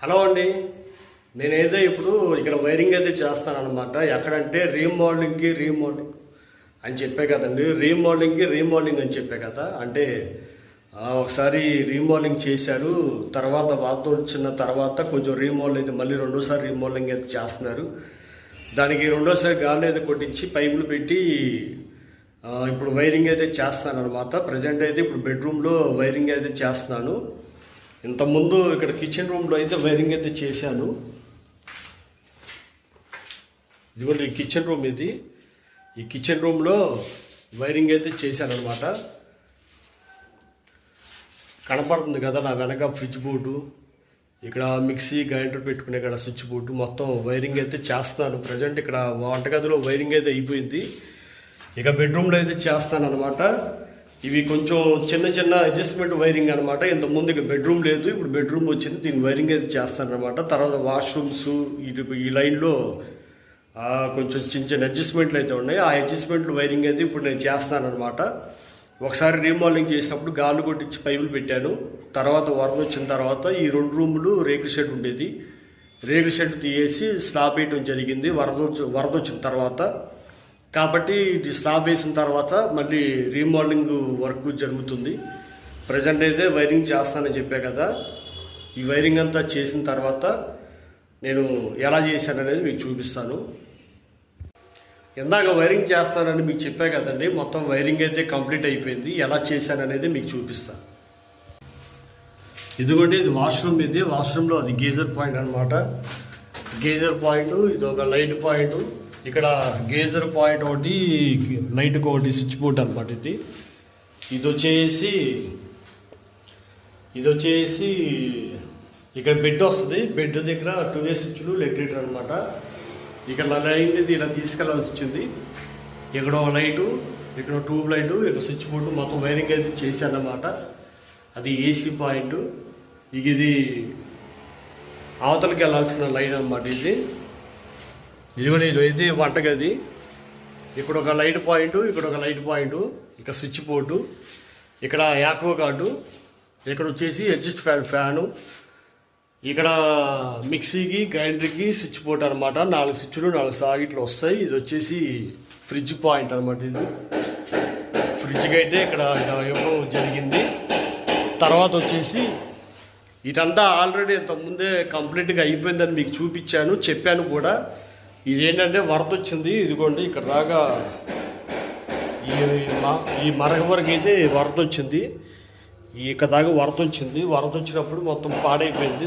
Hello అండి. నేనైతే ఇప్పుడు ఇక్కడ వైరింగ్ అయితే చేస్తానన్నమాట. ఎక్కడంటే రీమోడలింగ్ అని చెప్పే కదండి. రీమోడలింగ్ అని చెప్పే కదా. అంటే ఒకసారి రీమోడలింగ్ చేశారు, తర్వాత వాళ్ళతో వచ్చిన తర్వాత కొంచెం రీమోడల్ అయితే మళ్ళీ రెండోసారి రీమోడలింగ్ అయితే చేస్తున్నారు. దానికి రెండోసారి గాలి అయితే కొట్టించి పైపులు పెట్టి ఇప్పుడు వైరింగ్ అయితే చేస్తాను అనమాట. ప్రజెంట్ అయితే ఇప్పుడు బెడ్రూమ్లో వైరింగ్ అయితే చేస్తున్నాను. ఇంతకుముందు ఇక్కడ కిచెన్ రూమ్లో అయితే వైరింగ్ అయితే చేశాను. ఇదిగోండి ఈ కిచెన్ రూమ్ ఇది. ఈ కిచెన్ రూమ్లో వైరింగ్ అయితే చేశాను అనమాట. కనపడుతుంది కదా నా వెనక ఫ్రిడ్జ్ బోర్డు, ఇక్కడ మిక్సీ గ్రైండర్ పెట్టుకునే ఇక్కడ స్విచ్ బోర్డు, మొత్తం వైరింగ్ అయితే చేస్తాను. ప్రజెంట్ ఇక్కడ వంటగదిలో వైరింగ్ అయితే అయిపోయింది. ఇక బెడ్రూమ్లో అయితే చేస్తాను అనమాట. ఇవి కొంచెం చిన్న అడ్జస్ట్మెంట్ వైరింగ్ అనమాట. ఇంతకుముందు ఇక బెడ్రూమ్ లేదు, ఇప్పుడు బెడ్రూమ్ వచ్చింది. దీని వైరింగ్ అయితే చేస్తాను అనమాట. తర్వాత వాష్రూమ్స్ ఈ లైన్లో కొంచెం చిన్న అడ్జస్ట్మెంట్లు అయితే ఉన్నాయి. ఆ అడ్జస్ట్మెంట్లు వైరింగ్ అయితే ఇప్పుడు నేను చేస్తాను అనమాట. ఒకసారి రీమోడలింగ్ చేసినప్పుడు గాలి కొట్టించి పైపులు పెట్టాను. తర్వాత వరద వచ్చిన తర్వాత ఈ 2 రూములు రేకుల షెడ్ ఉండేది. రేకుల షెడ్ తీసేసి స్లాబ్ వేయడం జరిగింది వరద వచ్చిన తర్వాత. కాబట్టి ఇది స్లాబ్ వేసిన తర్వాత మళ్ళీ రీమోడలింగ్ వర్క్ జరుగుతుంది. ప్రజెంట్ అయితే వైరింగ్ చేస్తానని చెప్పా కదా. ఈ వైరింగ్ అంతా చేసిన తర్వాత నేను ఎలా చేశాననేది మీకు చూపిస్తాను. ఇందాక వైరింగ్ చేస్తానని మీకు చెప్పా కదండి. మొత్తం వైరింగ్ అయితే కంప్లీట్ అయిపోయింది. ఎలా చేశాననేది మీకు చూపిస్తాను. ఇదిగోండి ఇది వాష్రూమ్. ఇది వాష్రూమ్లో అది గేజర్ పాయింట్ అనమాట. గేజర్ పాయింట్, ఇది ఒక లైట్ పాయింట్. ఇక్కడ గేజర్ పాయింట్ ఒకటి, లైట్కి ఒకటి స్విచ్ బోర్డ్ అనమాట. ఇది వచ్చేసి ఇక్కడ బెడ్ వస్తుంది. బెడ్ దగ్గర 2 స్విచ్లు రెగ్యులేటర్ అనమాట. ఇక్కడ లైన్ ఇది ఇలా తీసుకెళ్ళాల్సి వచ్చింది. ఇక్కడ ఒక లైటు, ఇక్కడ ట్యూబ్ లైటు, ఇక్కడ స్విచ్ బోర్డు, మొత్తం వైరింగ్ అయితే చేశానమాట. అది ఏసీ పాయింట్. ఇది అవతలకి వెళ్ళాల్సిన లైన్ అనమాట. ఇది వంటగది. ఇక్కడ ఒక లైట్ పాయింట్, ఇక్కడ ఒక లైట్ పాయింట్, ఇక్కడ స్విచ్ బోర్డు, ఇక్కడ యాక్వా గార్డు, ఇక్కడ వచ్చేసి అడ్జస్ట్ ఫ్యాను, ఇక్కడ మిక్సీకి గ్రైండర్కి స్విచ్ బోర్డు అనమాట. 4 స్విచ్లు 4 సాకెట్లు వస్తాయి. ఇది వచ్చేసి ఫ్రిడ్జ్ పాయింట్ అనమాట. ఇది ఫ్రిడ్జ్కి అయితే ఇక్కడ ఇవ్వడం జరిగింది. తర్వాత వచ్చేసి ఇదంతా ఆల్రెడీ ఇంతకుముందే కంప్లీట్గా అయిపోయిందని మీకు చూపించాను, చెప్పాను కూడా. ఇదేంటంటే వరద వచ్చింది. ఇదిగోండి ఇక్కడ దాకా ఈ మరగ వరకు అయితే వరద వచ్చింది. ఇక్కడ దాకా వరద వచ్చింది. వరద వచ్చినప్పుడు మొత్తం పాడైపోయింది.